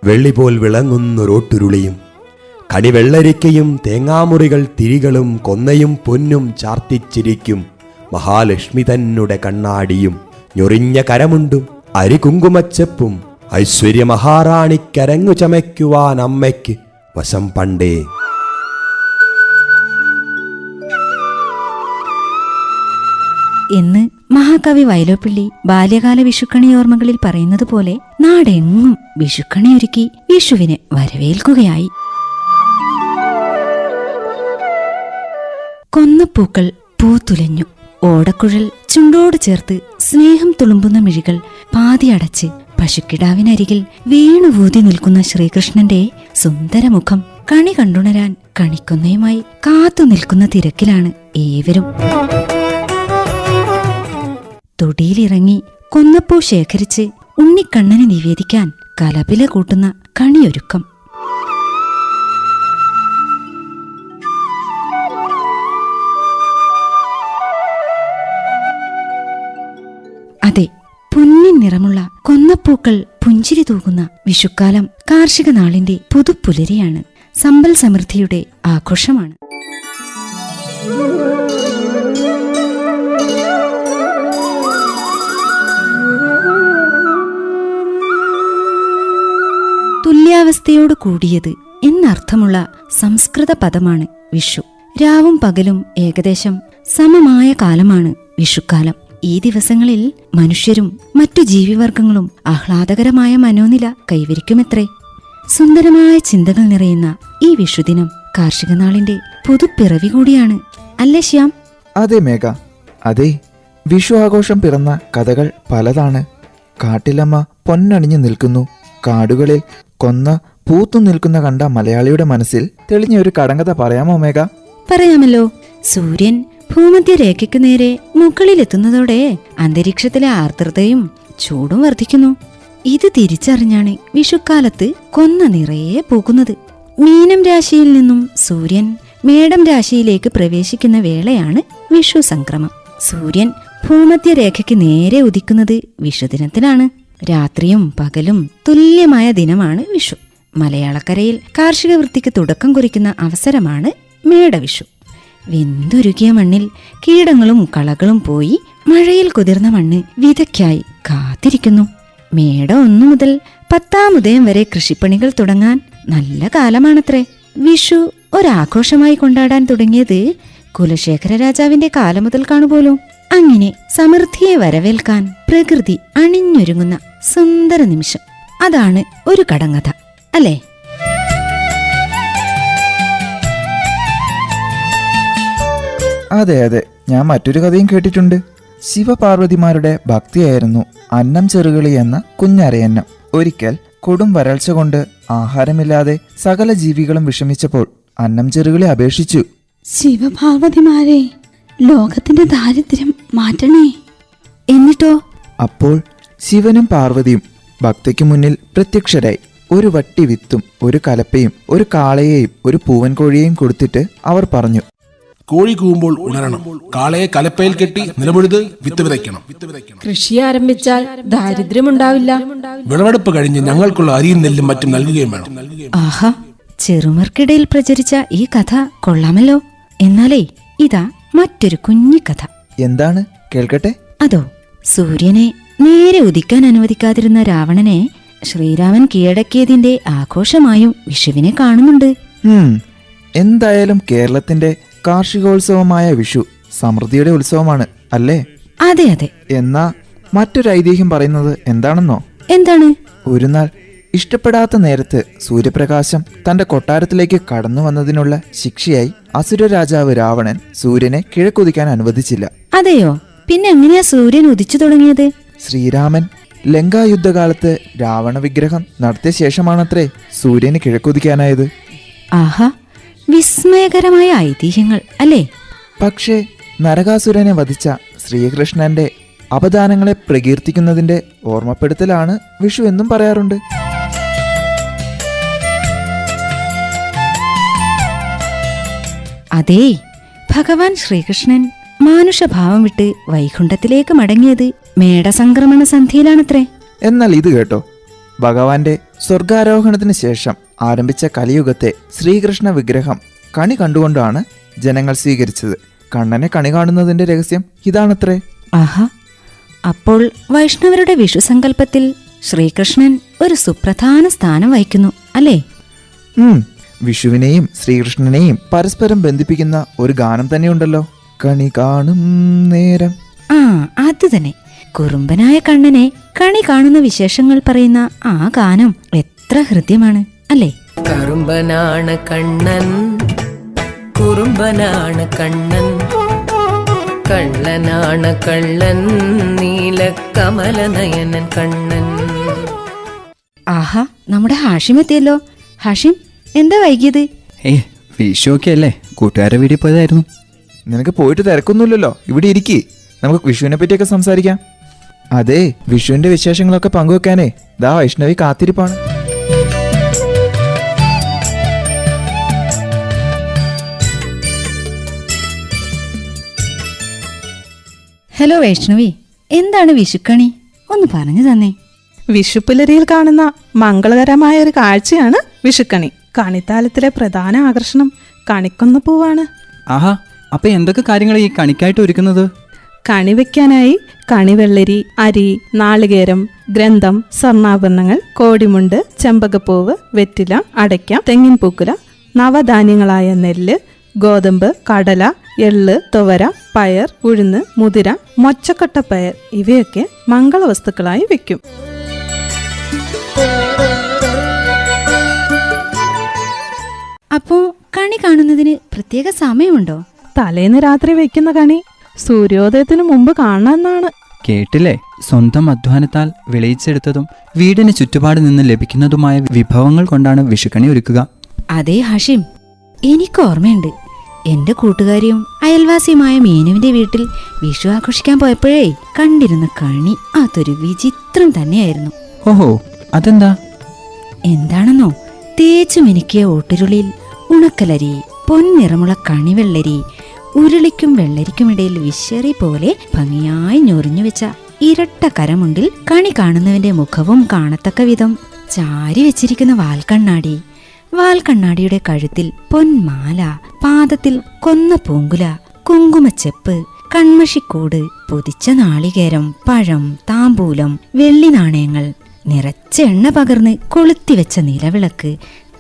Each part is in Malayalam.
വെള്ളിപോൽ വിളങ്ങുന്നൊരോട്ടുരുളിയും കണിവെള്ളരിക്കയും തേങ്ങാമുറികൾ തിരികളും കൊന്നയും പൊന്നും ചാർത്തിച്ചിരിക്കും മഹാലക്ഷ്മി തന്നെ കണ്ണാടിയും ഞൊറിഞ്ഞ കരമുണ്ടും അരികുങ്കുമച്ചെപ്പും ഐശ്വര്യ മഹാറാണിക്കരങ്ങു ചമയ്ക്കുവാൻ അമ്മയ്ക്ക് വശം പണ്ടേ. എന്ന് മഹാകവി വയലോപ്പിള്ളി ബാല്യകാല വിഷുക്കണി ഓർമ്മകളിൽ പറയുന്നത് പോലെ നാടെങ്ങും വിഷുക്കണിയൊരുക്കി വിഷുവിനെ വരവേൽക്കുകയായി. കൊന്നപ്പൂക്കൾ പൂത്തുലഞ്ഞു. ഓടക്കുഴൽ ചുണ്ടോട് ചേർത്ത് സ്നേഹം തുളുമ്പുന്ന മിഴികൾ പാതിയടച്ച് പശുക്കിടാവിനരികിൽ വീണുവൂതി നിൽക്കുന്ന ശ്രീകൃഷ്ണന്റെ സുന്ദരമുഖം കണി കണ്ടുണരാൻ കണിക്കൊന്നയുമായി കാത്തു നിൽക്കുന്ന തിരക്കിലാണ് ഏവരും. തൊടിയിലിറങ്ങി കൊന്നപ്പൂ ശേഖരിച്ച് ഉണ്ണിക്കണ്ണന് നിവേദിക്കാൻ കലപില കൂട്ടുന്ന കണിയൊരുക്കം. അതെ, പൊന്നിൻ നിറമുള്ള കൊന്നപ്പൂക്കൾ പുഞ്ചിരി തൂകുന്ന വിഷുക്കാലം കാർഷിക നാളിന്റെ പുതുപ്പുലരിയാണ്. സമ്പൽ സമൃദ്ധിയുടെ ആഘോഷമാണ്. തുല്യാവസ്ഥയോട് കൂടിയത് എന്നർത്ഥമുള്ള സംസ്കൃത പദമാണ് വിഷു. രാവും പകലും ഏകദേശം സമമായ കാലമാണ് വിഷുക്കാലം. ഈ ദിവസങ്ങളിൽ മനുഷ്യരും മറ്റു ജീവിവർഗങ്ങളും ആഹ്ലാദകരമായ മനോനില കൈവരിക്കുമത്രേ. സുന്ദരമായ ചിന്തകൾ നിറയുന്ന ഈ വിഷുദിനം കാർഷിക നാളിന്റെ പുതുപ്പിറവി കൂടിയാണ്, അല്ലേ ശ്യാം? അതെ മേഘ, അതെ. വിഷു ആഘോഷം പിറന്ന കഥകൾ പലതാണ്. കാട്ടിലമ്മ പൊന്നണിഞ്ഞു നിൽക്കുന്നു. കാടുകളിൽ കൊന്ന പൂത്തു നിൽക്കുന്ന കണ്ട മലയാളിയുടെ മനസ്സിൽ തെളിഞ്ഞ ഒരു കടങ്കഥ പറയാമോ മേഘ? പറയാമല്ലോ. സൂര്യൻ ഭൂമധ്യരേഖയ്ക്ക് നേരെ മുകളിലെത്തുന്നതോടെ അന്തരീക്ഷത്തിലെ ആർദ്രതയും ചൂടും വർദ്ധിക്കുന്നു. ഇത് തിരിച്ചറിഞ്ഞാണ് വിഷുക്കാലത്ത് കൊന്ന നിറയെ പോകുന്നത്. മീനം രാശിയിൽ നിന്നും സൂര്യൻ മേടം രാശിയിലേക്ക് പ്രവേശിക്കുന്ന വേളയാണ് വിഷു സംക്രമം. സൂര്യൻ ഭൂമധ്യരേഖയ്ക്ക് നേരെ ഉദിക്കുന്നത് വിഷുദിനത്തിലാണ്. രാത്രിയും പകലും തുല്യമായ ദിനമാണ് വിഷു. മലയാളക്കരയിൽ കാർഷിക വൃത്തിക്ക് തുടക്കം കുറിക്കുന്ന അവസരമാണ് മേടവിഷു. വെന്തുരുകിയ മണ്ണിൽ കീടങ്ങളും കളകളും പോയി മഴയിൽ കുതിർന്ന മണ്ണ് വിതയ്ക്കായി കാത്തിരിക്കുന്നു. മേടം 1 മുതൽ 10-ാം ഉദയം വരെ കൃഷിപ്പണികൾ തുടങ്ങാൻ നല്ല കാലമാണത്രേ. വിഷു ഒരാഘോഷമായി കൊണ്ടാടാൻ തുടങ്ങിയത് കുലശേഖര രാജാവിന്റെ കാലം മുതൽ കാണുപോലും. അങ്ങനെ സമൃദ്ധിയെ വരവേൽക്കാൻ പ്രകൃതി അണിഞ്ഞൊരുങ്ങുന്ന സുന്ദര നിമിഷം. അതാണ് ഒരു കടങ്കഥ, അല്ലേ? അതെ അതെ, ഞാൻ മറ്റൊരു കഥയും കേട്ടിട്ടുണ്ട്. ശിവപാർവതിമാരുടെ ഭക്തിയായിരുന്നു അന്നം ചെറുകളി എന്ന കുഞ്ഞരയന്നം. ഒരിക്കൽ കൊടും വരൾച്ച കൊണ്ട് ആഹാരമില്ലാതെ സകല ജീവികളും വിഷമിച്ചപ്പോൾ അന്നം ചെറുകളി അപേക്ഷിച്ചു, ശിവപാർവതിമാരെ, ലോകത്തിന്റെ ദാരിദ്ര്യം മാറ്റണേ. എന്നിട്ടോ? അപ്പോൾ ശിവനും പാർവതിയും ഭക്തിക്ക് മുന്നിൽ പ്രത്യക്ഷരായി. ഒരു വട്ടി വിത്തും ഒരു കലപ്പയും ഒരു കാളയെയും ഒരു പൂവൻ കോഴിയെയും കൊടുത്തിട്ട് അവർ പറഞ്ഞു, കോഴി കൂവുമ്പോൾ ഉണരണം, കാളയെ കലപ്പയിൽ കെട്ടി നിലമുഴുത് വിത്ത് വിതയ്ക്കണം. കൃഷി ആരംഭിച്ചാൽ ദാരിദ്ര്യമുണ്ടാവില്ല. വിളവെടുപ്പ് കഴിഞ്ഞ് ഞങ്ങൾക്കുള്ള അരിയും നെല്ലും മറ്റും നൽകുകയും വേണം. ആഹാ, ചെറുമർക്കിടയിൽ പ്രചരിച്ച ഈ കഥ കൊള്ളാമല്ലോ. എന്നാലേ ഇതാ മറ്റൊരു കുഞ്ഞിക്കഥ. എന്താണ്, കേൾക്കട്ടെ? അതോ, സൂര്യനെ നേരെ ഉദിക്കാൻ അനുവദിക്കാതിരുന്ന രാവണനെ ശ്രീരാമൻ കീഴടക്കിയതിന്റെ ആഘോഷമായും വിഷുവിനെ കാണുന്നുണ്ട്. എന്തായാലും കേരളത്തിന്റെ കാർഷികോത്സവമായ വിഷു സമൃദ്ധിയുടെ ഉത്സവമാണ്, അല്ലേ? അതെ അതെ. എന്നാ മറ്റൊരു ഐതിഹ്യം പറയുന്നത് എന്താണെന്നോ? എന്താണ്? ഒരു നാൾ ഇഷ്ടപ്പെടാത്ത നേരത്ത് സൂര്യപ്രകാശം തന്റെ കൊട്ടാരത്തിലേക്ക് കടന്നു വന്നതിനുള്ള ശിക്ഷയായി അസുര രാജാവ് രാവണൻ സൂര്യനെ കിഴക്കുദിക്കാൻ അനുവദിച്ചില്ല. അതെയോ? പിന്നെ എങ്ങനെയാ സൂര്യൻ ഉദിച്ചു തുടങ്ങിയത്? ശ്രീരാമൻ ലങ്കായുദ്ധകാലത്ത് രാവണ വിഗ്രഹം നടത്തിയ ശേഷമാണത്രേ സൂര്യന് കിഴക്കുദിക്കാനായത്. ആഹാ, വിസ്മയകരമായ ഐതിഹ്യങ്ങൾ, അല്ലേ? പക്ഷേ നരകാസുരനെ വധിച്ച ശ്രീകൃഷ്ണന്റെ അപദാനങ്ങളെ പ്രകീർത്തിക്കുന്നതിന്റെ ഓർമ്മപ്പെടുത്തലാണ് വിഷു എന്നും പറയാറുണ്ട്. അതേ, ഭഗവാൻ ശ്രീകൃഷ്ണൻ മാനുഷഭാവം വിട്ട് വൈകുണ്ഠത്തിലേക്ക് മടങ്ങിയത് മേടസംക്രമണ സന്ധ്യയിലാണത്രേ. എന്നാൽ ഇത് കേട്ടോ, ഭഗവാന്റെ സ്വർഗാരോഹണത്തിന് ശേഷം ആരംഭിച്ച കലിയുഗത്തെ ശ്രീകൃഷ്ണ വിഗ്രഹം കണി കണ്ടുകൊണ്ടാണ് ജനങ്ങൾ സ്വീകരിച്ചത്. കണ്ണനെ കണി കാണുന്നതിന്റെ രഹസ്യം ഇതാണത്രേ. ആഹാ, അപ്പോൾ വൈഷ്ണവരുടെ വിഷുസങ്കല്പത്തിൽ ശ്രീകൃഷ്ണൻ ഒരു സുപ്രധാന സ്ഥാനം വഹിക്കുന്നു അല്ലേ? വിഷുവിനെയും ശ്രീകൃഷ്ണനെയും പരസ്പരം ബന്ധിപ്പിക്കുന്ന ഒരു ഗാനം തന്നെയുണ്ടല്ലോ, കണി കാണും നേരം. ആ, അത് തന്നെ. കുറുമ്പനായ കണ്ണനെ കണി കാണുന്ന വിശേഷങ്ങൾ പറയുന്ന ആ ഗാനം എത്ര ഹൃദ്യമാണ് അല്ലേ? കറുമ്പനാണ് കണ്ണൻ, കുറുമ്പനാണ് കണ്ണൻ, കള്ളനാണ് കള്ളൻ, നീലക്കമലനയനൻ കണ്ണൻ. ആഹാ, നമ്മുടെ ഹാഷിം എത്തിയല്ലോ. ഹാഷിം, എന്താ വൈകിയത്? വിഷുവൊക്കെ അല്ലേ, കൂട്ടുകാരെ വീട്ടിൽ പോയതായിരുന്നു. നിനക്ക് പോയിട്ട് തിരക്കൊന്നുമില്ലല്ലോ, ഇവിടെ ഇരിക്കി, നമുക്ക് വിഷുവിനെ പറ്റിയൊക്കെ സംസാരിക്കാം. അതെ, വിഷുവിന്റെ വിശേഷങ്ങളൊക്കെ പങ്കുവെക്കാനേ ദാ വൈഷ്ണവി കാത്തിരിപ്പാണ്. ഹലോ വൈഷ്ണവി, എന്താണ് വിഷുക്കണി? ഒന്ന് പറഞ്ഞു തന്നെ. വിഷുപ്പുലരിയിൽ കാണുന്ന മംഗളകരമായ ഒരു കാഴ്ചയാണ് വിഷുക്കണി. കണിത്താലത്തിലെ പ്രധാന ആകർഷണം കണിക്കൊന്ന പൂവാണ്. ആഹാ, അപ്പൊ എന്തൊക്കെ കാര്യങ്ങൾ ഈ കണിക്കായിട്ട് ഒരുക്കുന്നത്? കണി വെക്കാനായി കണിവെള്ളരി, അരി, നാളികേരം, ഗ്രന്ഥം, സ്വർണ്ണാഭരണങ്ങൾ, കോടിമുണ്ട്, ചെമ്പകപ്പൂവ്, വെറ്റില, അടയ്ക്ക, തെങ്ങിൻ പൂക്കുല, നവധാന്യങ്ങളായ നെല്ല്, ഗോതമ്പ്, കടല, എള്ള്, തുവര, പയർ, ഉഴുന്ന്, മുതിര, മൊച്ചക്കൊട്ടപ്പയർ ഇവയൊക്കെ മംഗളവസ്തുക്കളായി വെക്കും. അപ്പോ കണി കാണുന്നതിന് പ്രത്യേക സമയമുണ്ടോ? തലേന്ന് രാത്രി വെക്കുന്ന കണി സൂര്യോദയത്തിനു മുമ്പ് കാണാമെന്നാണ്. കേട്ടില്ലേ, സ്വന്തം അധ്വാനത്താൽ വിളയിച്ചെടുത്തതും വീടിന് ചുറ്റുപാട് നിന്ന് ലഭിക്കുന്നതുമായ വിഭവങ്ങൾ കൊണ്ടാണ് വിഷുക്കണി ഒരുക്കുക. അതെ ഹാഷിം, എനിക്ക് ഓർമ്മയുണ്ട്. എന്റെ കൂട്ടുകാരിയും അയൽവാസിയുമായ മീനുവിന്റെ വീട്ടിൽ വിഷു ആഘോഷിക്കാൻ പോയപ്പോഴേ കണ്ടിരുന്ന കണി അതൊരു വിചിത്രം തന്നെയായിരുന്നു. ഓഹോ, അതെന്താ? എന്താണെന്നോ, തേച്ചു മിനുക്കിയ ഓട്ടുരുളിയിൽ ഉണക്കലരി, പൊൻനിറമുള്ള കണിവെള്ളരി, ഉരുളിക്കും വെള്ളരിക്കുമിടയിൽ വിശറി പോലെ ഭംഗിയായി ഞൊറിഞ്ഞു വെച്ച ഇരട്ട കരമുണ്ടിൽ കണി കാണുന്നവന്റെ മുഖവും കാണത്തക്ക വിധം ചാരി വെച്ചിരിക്കുന്ന വാൽക്കണ്ണാടി, വാൽക്കണ്ണാടിയുടെ കഴുത്തിൽ പൊന്മാല, പാദത്തിൽ കൊന്ന പൂങ്കുല, കുങ്കുമച്ചെപ്പ്, കൺമഷിക്കൂട്, പൊതിച്ച നാളികേരം, പഴം, താമ്പൂലം, വെള്ളി നാണയങ്ങൾ, നിറച്ച എണ്ണ പകർന്ന് കൊളുത്തിവെച്ച നിലവിളക്ക്,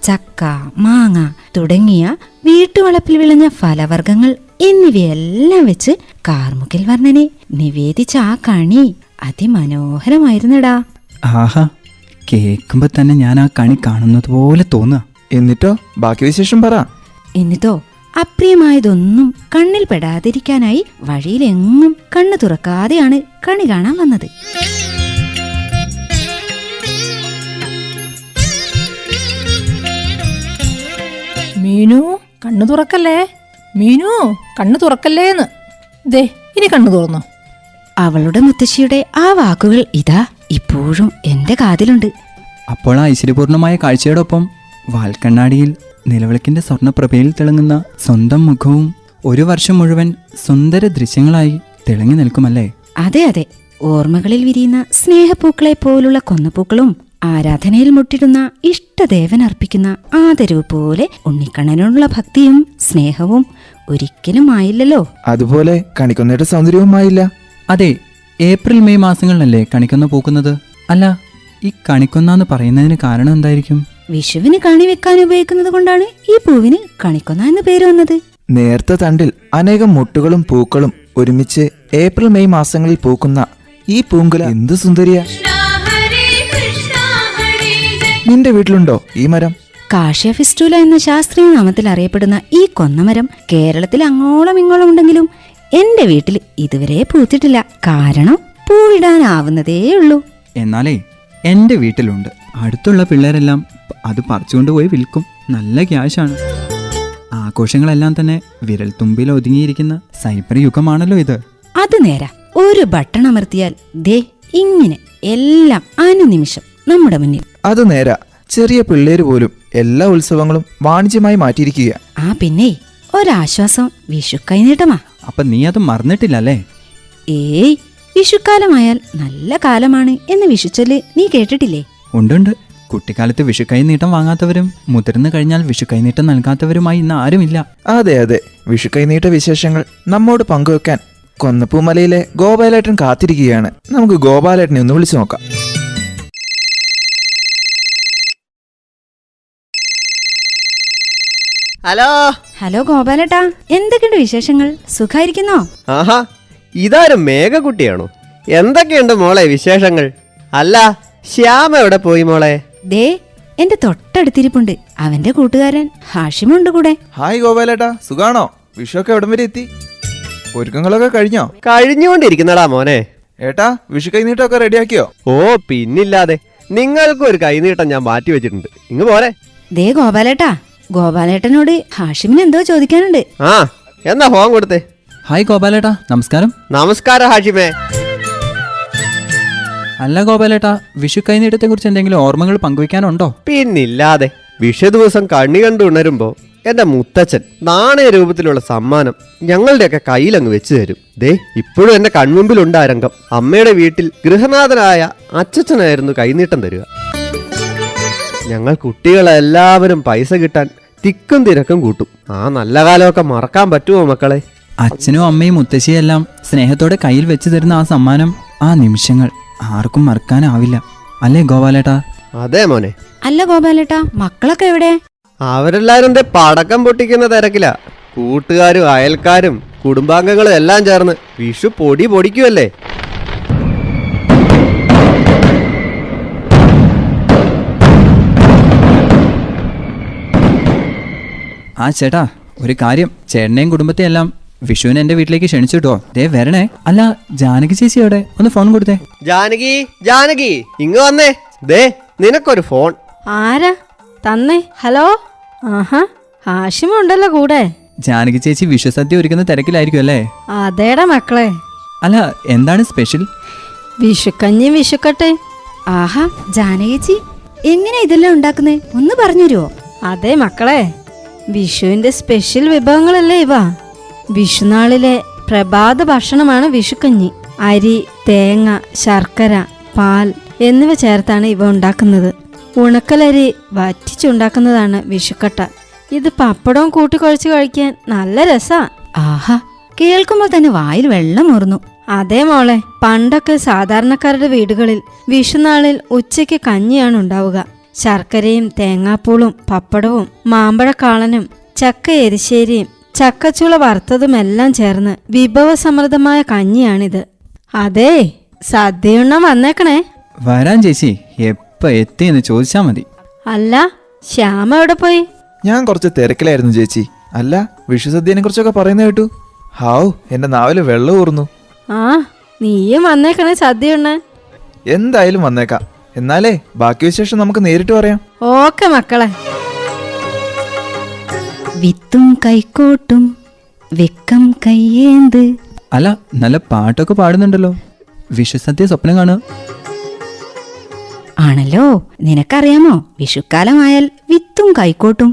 ചക്ക, മാങ്ങ തുടങ്ങിയ വീട്ടുവളപ്പിൽ വിളഞ്ഞ ഫലവർഗ്ഗങ്ങൾ എന്നിവയെല്ലാം വെച്ച് കാർമുകിൽ വർണ്ണനെ നിവേദിച്ച ആ കണി അതിമനോഹരമായിരുന്നടാ. ആഹാ, കേൾക്കുമ്പോ തന്നെ ഞാൻ ആ കണി കാണുന്നത് പോലെ തോന്നുക. എന്നിട്ടോ ബാക്കി വിശേഷം പറ. എന്നിട്ടോ അപ്രിയമായതൊന്നും കണ്ണിൽ പെടാതിരിക്കാനായി വഴിയിലെങ്ങും കണ്ണു തുറക്കാതെയാണ് കണി കാണാൻ വന്നത്. മീനു, കണ്ണു തുറക്കല്ലേ, മീനു, കണ്ണു തുറക്കല്ലേന്ന്. ദേ, ഇനി കണ്ണു തുറന്നു. അവളുടെ മുത്തശ്ശിയുടെ ആ വാക്കുകൾ ഇതാ ഇപ്പോഴും എന്റെ കാതിലുണ്ട്. അപ്പോൾ ആ ഐശ്വര്യപൂർണമായ കാഴ്ചയോടൊപ്പം വാൽക്കണ്ണാടിയിൽ നിലവിളക്കിന്റെ സ്വർണ്ണപ്രഭയിൽ തിളങ്ങുന്ന സ്വന്തം മുഖവും ഒരു വർഷം മുഴുവൻ സുന്ദര ദൃശ്യങ്ങളായി തിളങ്ങി നിൽക്കുമല്ലേ? അതെ അതെ, ഓർമ്മകളിൽ വിരിയുന്ന സ്നേഹപ്പൂക്കളെ പോലുള്ള കൊന്നപ്പൂക്കളും ആരാധനയിൽ മുട്ടിടുന്ന ഇഷ്ടദേവൻ അർപ്പിക്കുന്ന ആദരവ് പോലെ ഉണ്ണിക്കണ്ണനുള്ള ഭക്തിയും സ്നേഹവും ഒരിക്കലും ആയില്ലല്ലോ. അതുപോലെ കണിക്കൊന്നയുടെ സൗന്ദര്യവുമായില്ല. അതെ, ഏപ്രിൽ മെയ് മാസങ്ങളിലല്ലേ കണിക്കൊന്ന പൂക്കുന്നത്? അല്ല, ഈ കണിക്കൊന്ന പറയുന്നതിന് കാരണം എന്തായിരിക്കും? വിഷുവിന് കണി വെക്കാൻ ഉപയോഗിക്കുന്നത് കൊണ്ടാണ് ഈ പൂവിന് കണിക്കൊന്ന എന്ന് പേര് വന്നത്. നേർത്ത തണ്ടിൽ അനേകം മുട്ടുകളും പൂക്കളും ഒരുമിച്ച് ഏപ്രിൽ മെയ് മാസങ്ങളിൽ പൂക്കുന്ന ഈ പൂങ്കുല എന്ത് സുന്ദരിയാ! നിന്റെ വീട്ടിലുണ്ടോ ഈ മരം? കാഷ്യ ഫിസ്റ്റൂല എന്ന ശാസ്ത്രീയ നാമത്തിൽ അറിയപ്പെടുന്ന ഈ കൊന്നമരം കേരളത്തിൽ അങ്ങോളം ഇങ്ങോളം ഉണ്ടെങ്കിലും എന്റെ വീട്ടിൽ ഇതുവരെ പൂത്തിട്ടില്ല. കാരണം പൂവിടാനാവുന്നതേ ഉള്ളൂ. എന്നാലേ എന്റെ വീട്ടിലുണ്ട്. അടുത്തുള്ള പിള്ളേരെല്ലാം അത് പറിച്ചുകൊണ്ടുപോയി വിൽക്കും. നല്ല ക്യാഷാണ്. ആഘോഷങ്ങളെല്ലാം തന്നെ വിരൽ തുമ്പിൽ ഒതുങ്ങിയിരിക്കുന്ന സൈബർ യുഗമാണല്ലോ ഇത്. അത് നേരാ. ഒരു ബട്ടൺ അമർത്തിയാൽ ദേ ഇങ്ങനെ എല്ലാം അനുനിമിഷം നമ്മുടെ മുന്നിൽ. അത് നേരാ. ചെറിയ പിള്ളേര് പോലും എല്ലാ ഉത്സവങ്ങളും വാണിജ്യമായി മാറ്റിയിരിക്കുക. ആ പിന്നെ ഒരാശ്വാസം, വിഷു കൈനീട്ടമാ. അപ്പൊ നീ അത് മറന്നിട്ടില്ലല്ലേ? ഏയ്, വിഷുക്കാലമായാൽ നല്ല കാലമാണ് എന്ന് വിഷുച്ചൊല്ല് നീ കേട്ടിട്ടില്ലേ? ഉണ്ടുണ്ട്. കുട്ടിക്കാലത്ത് വിഷു കൈനീട്ടം വാങ്ങാത്തവരും മുതിർന്നു കഴിഞ്ഞാൽ വിഷു കൈനീട്ടം നൽകാത്തവരുമായി ഇന്ന് ആരുമില്ല. അതെ അതെ, വിഷു കൈനീട്ട വിശേഷങ്ങൾ നമ്മോട് പങ്കുവെക്കാൻ കൊന്നപ്പൂമലയിലെ ഗോപാലേട്ടൻ കാത്തിരിക്കുകയാണ്. നമുക്ക് ഗോപാലേട്ടനെ ഒന്ന് വിളിച്ചു നോക്കാം. ഹലോ ഹലോ ഗോപാലേട്ടാ, എന്തൊക്കെയുണ്ട് വിശേഷങ്ങൾ? സുഖായിരിക്കുന്നോ? ആഹാ, ഇതാരും മേഘക്കുട്ടിയാണോ? എന്തൊക്കെയുണ്ട് മോളെ വിശേഷങ്ങൾ? അല്ല, ശ്യാമ എവിടെ പോയി മോളെ? ദേ എന്റെ തൊട്ടടുത്തിരിപ്പുണ്ട്, അവന്റെ കൂട്ടുകാരൻ ഹാഷിമുണ്ട് കൂടെ. ഹായ് ഗോപാലേട്ടാ, സുഖാണോ? വിഷുവൊക്കെ എവിടം വരെ എത്തി? ഒരുക്കങ്ങളൊക്കെ കഴിഞ്ഞോ? കഴിഞ്ഞുകൊണ്ടിരിക്കുന്നടാ മോനെ. ഏട്ടാ, വിഷു കൈനീട്ടമൊക്കെ റെഡിയാക്കിയോ? ഓ പിന്നില്ലാതെ, നിങ്ങൾക്കും ഒരു കൈനീട്ടം ഞാൻ മാറ്റി വെച്ചിട്ടുണ്ട്. ഇങ്ങ് പോരെ. ദേ ഗോപാലേട്ടാ, ഗോപാലേട്ടനോട് ഹാഷിമിന് എന്തോ ചോദിക്കാനുണ്ട്. ആ എന്നാ ഫോൺ കൊടുത്തേ. ഹായ് ഗോപാലേട്ടാ, നമസ്കാരം. നമസ്കാരം ഹാഷിമേ. അല്ല ഗോപാലേട്ടാ, വിഷു കൈനീട്ടത്തെക്കുറിച്ച് എന്തെങ്കിലും ഓർമ്മകൾ പങ്കുവയ്ക്കാനുണ്ടോ? പിന്നില്ലാതെ, വിഷു ദിവസം കണ്ണി കണ്ടു ഉണരുമ്പോ എന്റെ മുത്തച്ഛൻ നാണയ രൂപത്തിലുള്ള സമ്മാനം ഞങ്ങളുടെയൊക്കെ കയ്യിലങ്ങ് വെച്ചു തരും. ദേ ഇപ്പോഴും എന്റെ കൺമുമ്പിലുണ്ട് ആ രംഗം. അമ്മയുടെ വീട്ടിൽ ഗൃഹനാഥനായ അച്ഛനായിരുന്നു കൈനീട്ടം തരിക. ഞങ്ങൾ കുട്ടികളെല്ലാവരും പൈസ കിട്ടാൻ തിക്കും തിരക്കും കൂട്ടും. ആ നല്ല കാലമൊക്കെ മറക്കാൻ പറ്റുമോ മക്കളെ? അച്ഛനും അമ്മയും മുത്തശ്ശിയും എല്ലാം സ്നേഹത്തോടെ കയ്യിൽ വെച്ച് തരുന്ന ആ സമ്മാനം, ആ നിമിഷങ്ങൾ ആർക്കും മറക്കാനാവില്ല. അല്ലേ ഗോപാലേട്ടാ? അതെ മോനെ. അല്ല ഗോപാലേട്ടാ, മക്കളൊക്കെ എവിടെ? അവരെല്ലാരും പടക്കം പൊട്ടിക്കുന്ന തിരക്കില. കൂട്ടുകാരും അയൽക്കാരും കുടുംബാംഗങ്ങളും എല്ലാം ചേർന്ന് വിഷു പൊടിക്കുമല്ലേ. ആ ചേട്ടാ, ഒരു കാര്യം, ചേട്ടനെയും കുടുംബത്തെയും എല്ലാം വിഷുവിന് എന്റെ വീട്ടിലേക്ക് ക്ഷണിച്ചിട്ടോ. ദേ വരണേ. അല്ല, ജാനകി ചേച്ചി എവിടെ? ഒന്ന് ഫോൺ കൊടുത്തേ. ജാനകി, ജാനകി ഇങ്ങ് വന്നേ. ദേ നിനക്കൊരു ഫോൺ. ആരാ തന്നേ? ഹലോ. ആഹാ, ഹാഷിമുണ്ടല്ലോ കൂടെ. ജാനകി ചേച്ചി വിഷു സദ്യ ഒരുക്കുന്ന തിരക്കിലായിരിക്കും അല്ലേ? അതേടാ മക്കളെ. അല്ല, എന്താണ് സ്പെഷ്യൽ? വിഷുക്കഞ്ഞി വിഷുക്കട്ടെ. ആഹാ, ജാനകേച്ചി എങ്ങനെ ഇതെല്ലാം ഉണ്ടാക്കുന്നേ? ഒന്ന് പറഞ്ഞുതരുമോ? അതെ മക്കളെ, വിഷുവിന്റെ സ്പെഷ്യൽ വിഭവങ്ങളല്ലേ ഇവ. വിഷുനാളിലെ പ്രഭാത ഭക്ഷണമാണ് വിഷുക്കഞ്ഞി. അരി, തേങ്ങ, ശർക്കര, പാൽ എന്നിവ ചേർത്താണ് ഇവ ഉണ്ടാക്കുന്നത്. ഉണക്കലരി വറ്റിച്ചുണ്ടാക്കുന്നതാണ് വിഷുക്കട്ട. ഇത് പപ്പടവും കൂട്ടിക്കുഴച്ച് കഴിക്കാൻ നല്ല രസാ. ആഹാ, കേൾക്കുമ്പോൾ തന്നെ വായിൽ വെള്ളം ഊർന്നു. അതേ മോളെ, പണ്ടൊക്കെ സാധാരണക്കാരുടെ വീടുകളിൽ വിഷുനാളിൽ ഉച്ചയ്ക്ക് കഞ്ഞിയാണ് ഉണ്ടാവുക. ശർക്കരയും തേങ്ങാപ്പൂളും പപ്പടവും മാമ്പഴക്കാളനും ചക്ക എരിശ്ശേരിയും ചക്കച്ചുള വറുത്തതുമെല്ലാം ചേർന്ന് വിഭവസമൃദ്ധമായ കഞ്ഞിയാണിത്. അതേ, സദ്യയുണ്ണാൻ വന്നേക്കണേ. വരാൻ ചേച്ചി, എപ്പോ എത്തിയെന്ന് ചോദിച്ചാ മതി. അല്ല, ശ്യാമ എവിടെ പോയി? ഞാൻ കുറച്ച് തിരക്കിലായിരുന്നു ചേച്ചി. അല്ല, വിഷു സദ്യനെ കുറിച്ചൊക്കെ പറയുന്ന കേട്ടു. ഹാവ്, എന്റെ നാവില് വെള്ളം ഊർന്നു. ആ, നീയും വന്നേക്കണേ സദ്യയുണ്ണാൻ. എന്തായാലും വന്നേക്കാം. എന്നാലേ ബാക്കി വിശേഷം നമുക്ക് നേരിട്ട് പറയാം. ഓക്കെ മക്കളെ. വിത്തും കൈക്കോട്ടും വെക്കം കയ്യേന്ത്. അല്ല, നല്ല പാട്ടൊക്കെ പാടുന്നുണ്ടല്ലോ. വിഷു സദ്യ സ്വപ്നം കാണുക ആണല്ലോ. നിനക്കറിയാമോ, വിഷുക്കാലമായാൽ വിത്തും കൈക്കോട്ടും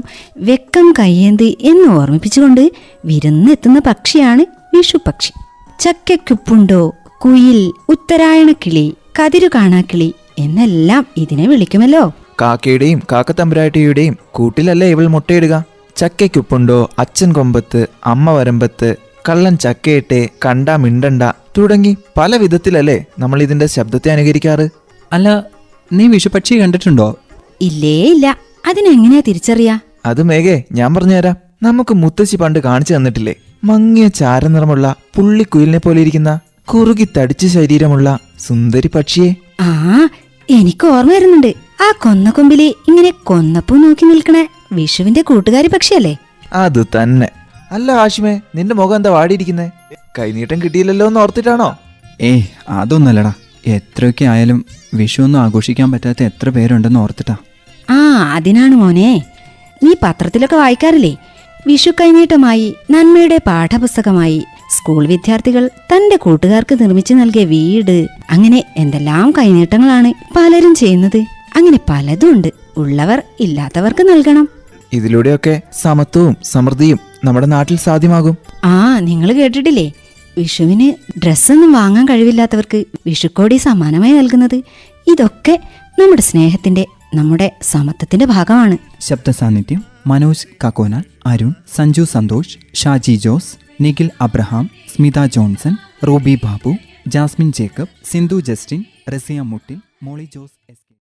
വെക്കം കയ്യേന്ത് എന്ന് ഓർമ്മിപ്പിച്ചുകൊണ്ട് വിരുന്നെത്തുന്ന പക്ഷിയാണ് വിഷുപക്ഷി. ചക്കയ്ക്കുപ്പുണ്ടോ, കുയിൽ, ഉത്തരായണക്കിളി, കതിരു കാണാക്കിളി എന്നെല്ലാം ഇതിനെ വിളിക്കുമല്ലോ. കാക്കയുടെയും കാക്കത്തമ്പുരാട്ടിയുടെയും കൂട്ടിലല്ലേ ഇവൾ മുട്ടയിടുക. ചക്കയ്ക്കുപ്പുണ്ടോ, അച്ഛൻ കൊമ്പത്ത്, അമ്മ വരമ്പത്ത്, കള്ളൻ ചക്കയിട്ടെ, കണ്ടാ മിണ്ടണ്ട തുടങ്ങി പല വിധത്തിലല്ലേ നമ്മൾ ഇതിന്റെ ശബ്ദത്തെ അനുകരിക്കാറ്. അല്ല, നീ വിഷുപക്ഷി കണ്ടിട്ടുണ്ടോ? ഇല്ലേ ഇല്ല. അതിനെങ്ങനെയാ തിരിച്ചറിയാ? അത് മേഘേ, ഞാൻ പറഞ്ഞുതരാം. നമുക്ക് മുത്തശ്ശി പണ്ട് കാണിച്ചു തന്നിട്ടില്ലേ, മങ്ങിയ ചാരനിറമുള്ള പുള്ളിക്കുയിലിനെ പോലെ ഇരിക്കുന്ന കുറുകി തടിച്ച ശരീരമുള്ള സുന്ദരി പക്ഷിയെ. ആ, എനിക്ക് ഓർമ്മ വരുന്നുണ്ട്. ആ കൊന്നക്കൊമ്പില് ഇങ്ങനെ കൊന്നപ്പൂ നോക്കി നിൽക്കണ വിഷുവിന്റെ കൂട്ടുകാരി പക്ഷിയല്ലേ? അത് തന്നെ. അല്ല ആഷിമേ, നിന്റെ മുഖം എന്താ വാടിയിരിക്കുന്നേ? കൈനീട്ടം കിട്ടിയില്ലല്ലോ എന്ന് ഓർത്തിട്ടാണോ? ഏയ്, അതൊന്നല്ലടാ. എത്രയൊക്കെ ആയാലും വിഷു ഒന്നും ആഘോഷിക്കാൻ പറ്റാത്ത എത്ര പേരുണ്ടെന്ന് ഓർത്തിട്ടാ. ആ, അതിനാണ് മോനെ. നീ പത്രത്തിലൊക്കെ വായിക്കാറില്ലേ? വിഷു കൈനീട്ടമായി, നന്മയുടെ പാഠപുസ്തകമായി, സ്കൂൾ വിദ്യാർത്ഥികൾ തന്റെ കൂട്ടുകാർക്ക് നിർമ്മിച്ചു നൽകിയ വീട്, അങ്ങനെ എന്തെല്ലാം കൈനീട്ടങ്ങളാണ് പലരും ചെയ്യുന്നത്. അങ്ങനെ പലതും ഉണ്ട്. ഉള്ളവർ ഇല്ലാത്തവർക്ക് നൽകണം. ഇതിലൂടെയൊക്കെ സമത്വവും സമൃദ്ധിയും നമ്മുടെ നാട്ടിൽ സാധ്യമാകും. ആ, നിങ്ങൾ കേട്ടിട്ടില്ലേ, വിഷുവിന് ഡ്രസ്സൊന്നും വാങ്ങാൻ കഴിവില്ലാത്തവർക്ക് വിഷുക്കോടി സമ്മാനമായി നൽകുന്നത്? ഇതൊക്കെ നമ്മുടെ സ്നേഹത്തിന്റെ, നമ്മുടെ സമത്വത്തിന്റെ ഭാഗമാണ്. ശബ്ദ സാന്നിധ്യം മനോജ് കക്കോനാൽ, അരുൺ, സഞ്ജു സന്തോഷ്, ഷാജി ജോസ്, നിഖിൽ അബ്രഹാം, സ്മിത ജോൺസൺ, റൂബി ബാബു, ജാസ്മിൻ ജേക്കബ്, സിന്ധു ജസ്റ്റിൻ, റസിയ മുട്ടിൽ, മോളി ജോസ് എസ്.